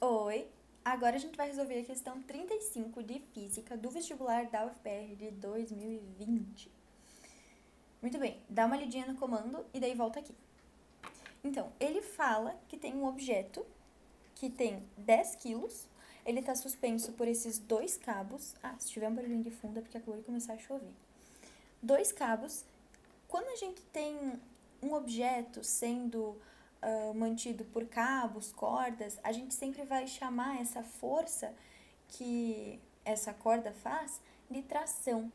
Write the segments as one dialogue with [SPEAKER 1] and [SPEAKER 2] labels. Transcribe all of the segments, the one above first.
[SPEAKER 1] Oi! Agora a gente vai resolver a questão 35 de Física do vestibular da UFPR de 2020. Muito bem, dá uma lidinha no comando e daí volta aqui. Então, ele fala que tem um objeto que tem 10 quilos, ele está suspenso por esses dois cabos. Se tiver um barulhinho de fundo é porque acabou de começar a chover. Dois cabos. Quando a gente tem um objeto sendo mantido por cabos, cordas, a gente sempre vai chamar essa força que essa corda faz de tração.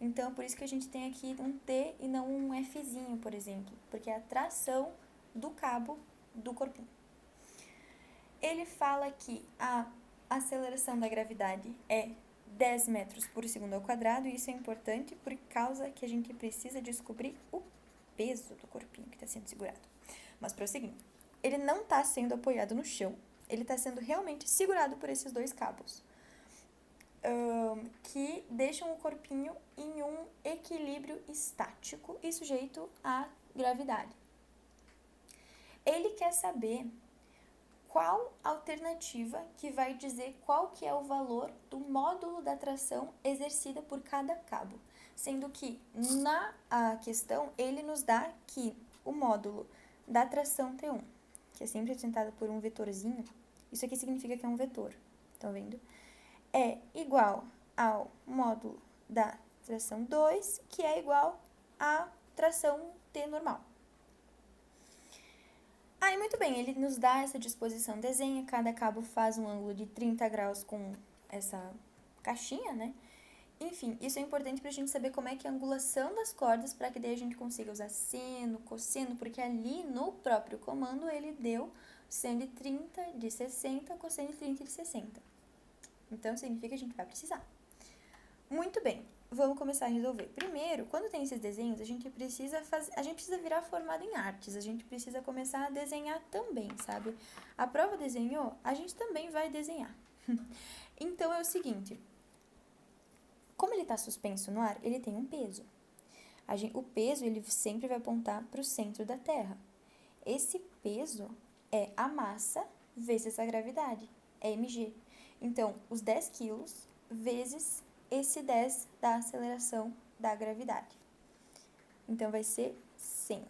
[SPEAKER 1] Então, por isso que a gente tem aqui um T e não um Fzinho, por exemplo, porque é a tração do cabo do corpinho. Ele fala que a aceleração da gravidade é 10 metros por segundo ao quadrado, e isso é importante por causa que a gente precisa descobrir o peso do corpinho que está sendo segurado. Mas prosseguindo, ele não está sendo apoiado no chão, ele está sendo realmente segurado por esses dois cabos, que deixam o corpinho em um equilíbrio estático e sujeito à gravidade. Ele quer saber qual alternativa que vai dizer qual que é o valor do módulo da tração exercida por cada cabo, sendo que na questão ele nos dá que o módulo da tração T1, que é sempre representado por um vetorzinho, isso aqui significa que é um vetor, estão vendo? É igual ao módulo da tração 2, que é igual à tração T normal. Aí, muito bem, ele nos dá essa disposição desenha, cada cabo faz um ângulo de 30 graus com essa caixinha, né? Enfim, isso é importante pra gente saber como é que é a angulação das cordas, para que daí a gente consiga usar seno, cosseno, porque ali no próprio comando ele deu seno de 30 de 60, cosseno de 30 de 60. Então, significa que a gente vai precisar. Muito bem, vamos começar a resolver. Primeiro, quando tem esses desenhos, a gente precisa virar formado em artes, a gente precisa começar a desenhar também, sabe? A prova desenhou, a gente também vai desenhar. Então, é o seguinte, como ele está suspenso no ar, ele tem um peso. O peso, ele sempre vai apontar para o centro da Terra. Esse peso é a massa vezes a gravidade, é mg. Então, os 10 quilos vezes esse 10 da aceleração da gravidade. Então, vai ser 100.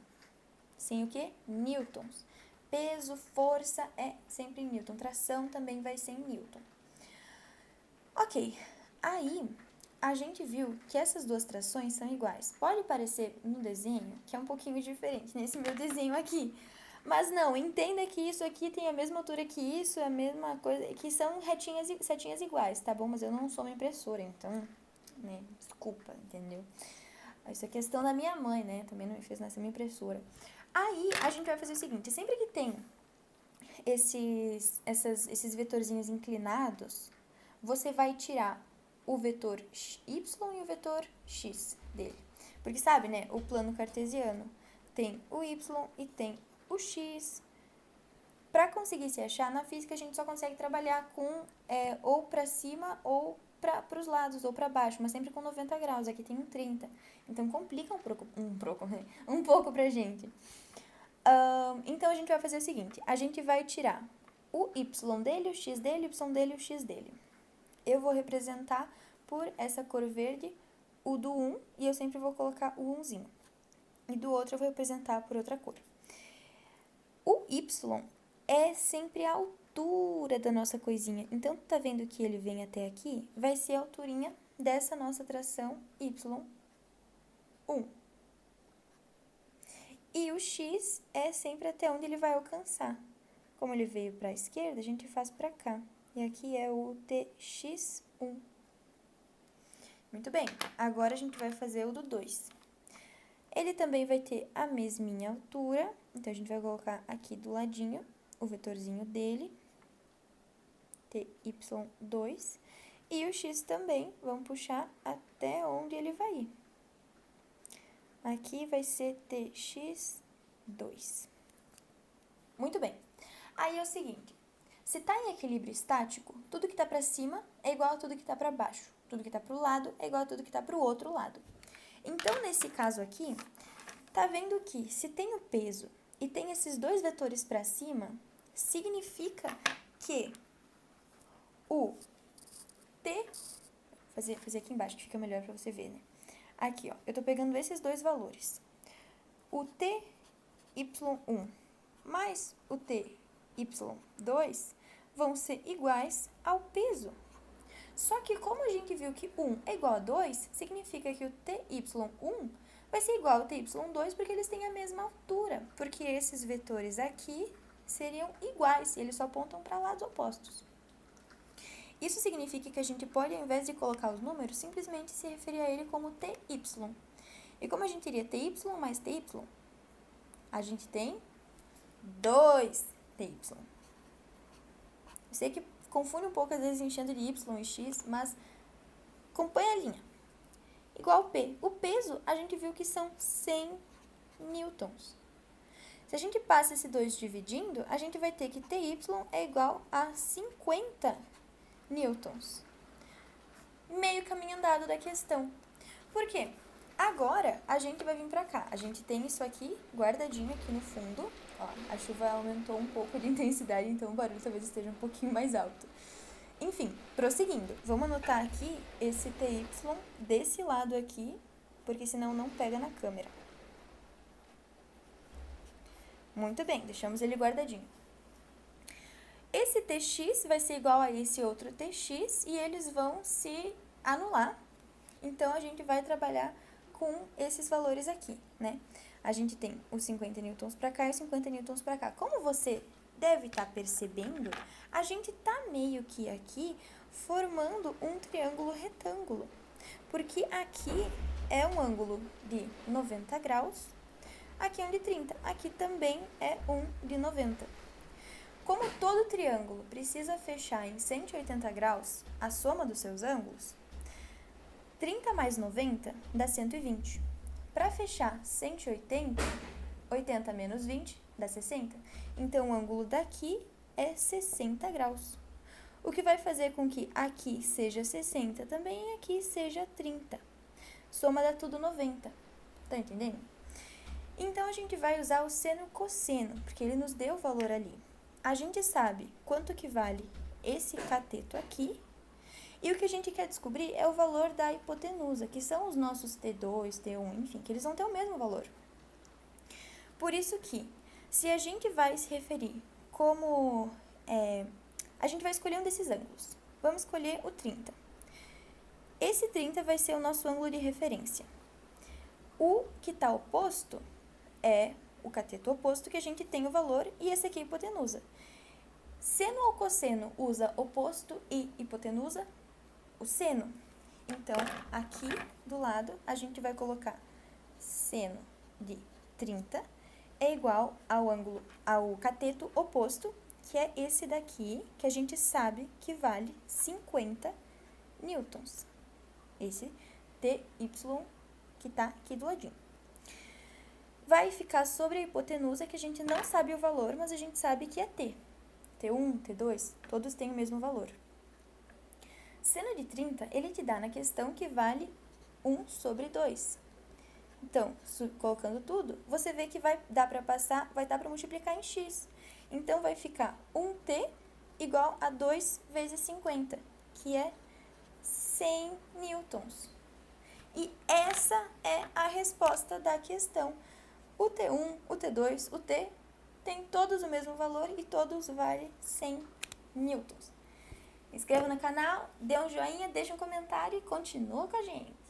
[SPEAKER 1] 100 o quê? Newtons. Peso, força é sempre em Newton. Tração também vai ser em Newton. Ok. Aí, a gente viu que essas duas trações são iguais. Pode parecer no desenho que é um pouquinho diferente, nesse meu desenho aqui. Mas não, entenda que isso aqui tem a mesma altura que isso, a mesma coisa, que são setinhas iguais, tá bom? Mas eu não sou uma impressora, então, né, desculpa, entendeu? Isso é questão da minha mãe, né? Também não me fez nascer uma impressora. Aí, a gente vai fazer o seguinte, sempre que tem esses vetorzinhos inclinados, você vai tirar o vetor y e o vetor x dele. Porque sabe, né, o plano cartesiano tem o y e tem o x. Para conseguir se achar, na física a gente só consegue trabalhar com ou para cima ou para os lados, ou para baixo, mas sempre com 90 graus. Aqui tem um 30. Então complica um pouco pra gente. Então a gente vai fazer o seguinte: a gente vai tirar o y dele, o x dele, o y dele e o x dele. Eu vou representar por essa cor verde o do 1 e eu sempre vou colocar o 1zinho. E do outro eu vou representar por outra cor. O y é sempre a altura da nossa coisinha. Então, tá vendo que ele vem até aqui? Vai ser a alturinha dessa nossa tração y1. E o x é sempre até onde ele vai alcançar. Como ele veio para a esquerda, a gente faz para cá. E aqui é o tx1. Muito bem, agora a gente vai fazer o do 2. Ele também vai ter a mesminha altura, então a gente vai colocar aqui do ladinho o vetorzinho dele, ty2, e o x também, vamos puxar até onde ele vai ir. Aqui vai ser tx2. Muito bem. Aí é o seguinte, se está em equilíbrio estático, tudo que está para cima é igual a tudo que está para baixo. Tudo que está para o lado é igual a tudo que está para o outro lado. Então, nesse caso aqui, tá vendo que se tem o peso e tem esses dois vetores para cima, significa que o T... Fazer aqui embaixo, que fica melhor para você ver, né? Aqui, ó, eu tô pegando esses dois valores. O TY1 mais o TY2 vão ser iguais ao peso. Só que como a gente viu que 1 é igual a 2, significa que o TY1 vai ser igual ao TY2 porque eles têm a mesma altura. Porque esses vetores aqui seriam iguais, e eles só apontam para lados opostos. Isso significa que a gente pode, ao invés de colocar os números, simplesmente se referir a ele como TY. E como a gente iria TY mais TY, a gente tem 2TY. Eu sei que confunde um pouco, às vezes, enchendo de Y e X, mas acompanha a linha. Igual ao P. O peso, a gente viu que são 100 newtons. Se a gente passa esse 2 dividindo, a gente vai ter que TY é igual a 50 newtons. Meio caminho andado da questão. Por quê? Agora, a gente vai vir pra cá. A gente tem isso aqui guardadinho aqui no fundo. Ó, a chuva aumentou um pouco de intensidade, então o barulho talvez esteja um pouquinho mais alto. Enfim, prosseguindo. Vamos anotar aqui esse TY desse lado aqui, porque senão não pega na câmera. Muito bem, deixamos ele guardadinho. Esse TX vai ser igual a esse outro TX e eles vão se anular. Então, a gente vai trabalhar com esses valores aqui, né? A gente tem os 50 newtons para cá e os 50 newtons para cá. Como você deve estar percebendo, a gente tá meio que aqui formando um triângulo retângulo. Porque aqui é um ângulo de 90 graus, aqui é um de 30, aqui também é um de 90. Como todo triângulo precisa fechar em 180 graus a soma dos seus ângulos, 30 mais 90 dá 120. Para fechar 180, 80 menos 20 dá 60. Então, o ângulo daqui é 60 graus. O que vai fazer com que aqui seja 60 também e aqui seja 30. Soma dá tudo 90. Tá entendendo? Então, a gente vai usar o seno e cosseno, porque ele nos deu o valor ali. A gente sabe quanto que vale esse cateto aqui, e o que a gente quer descobrir é o valor da hipotenusa, que são os nossos T2, T1, enfim, que eles vão ter o mesmo valor. Por isso que, se a gente vai se referir como... a gente vai escolher um desses ângulos. Vamos escolher o 30. Esse 30 vai ser o nosso ângulo de referência. O que está oposto é o cateto oposto, que a gente tem o valor, e esse aqui é a hipotenusa. Seno ou cosseno usa oposto e hipotenusa? O seno. Então, aqui do lado, a gente vai colocar seno de 30 é igual ao cateto oposto, que é esse daqui, que a gente sabe que vale 50 newtons. Esse TY que está aqui do ladinho. Vai ficar sobre a hipotenusa, que a gente não sabe o valor, mas a gente sabe que é T. T1, T2, todos têm o mesmo valor. Seno de 30, ele te dá na questão que vale 1 sobre 2. Então, colocando tudo, você vê que vai dar para multiplicar em x. Então, vai ficar 1t igual a 2 vezes 50, que é 100 newtons. E essa é a resposta da questão. O T1, o T2, o T tem todos o mesmo valor e todos valem 100 newtons. Inscreva no canal, dê um joinha, deixe um comentário e continua com a gente.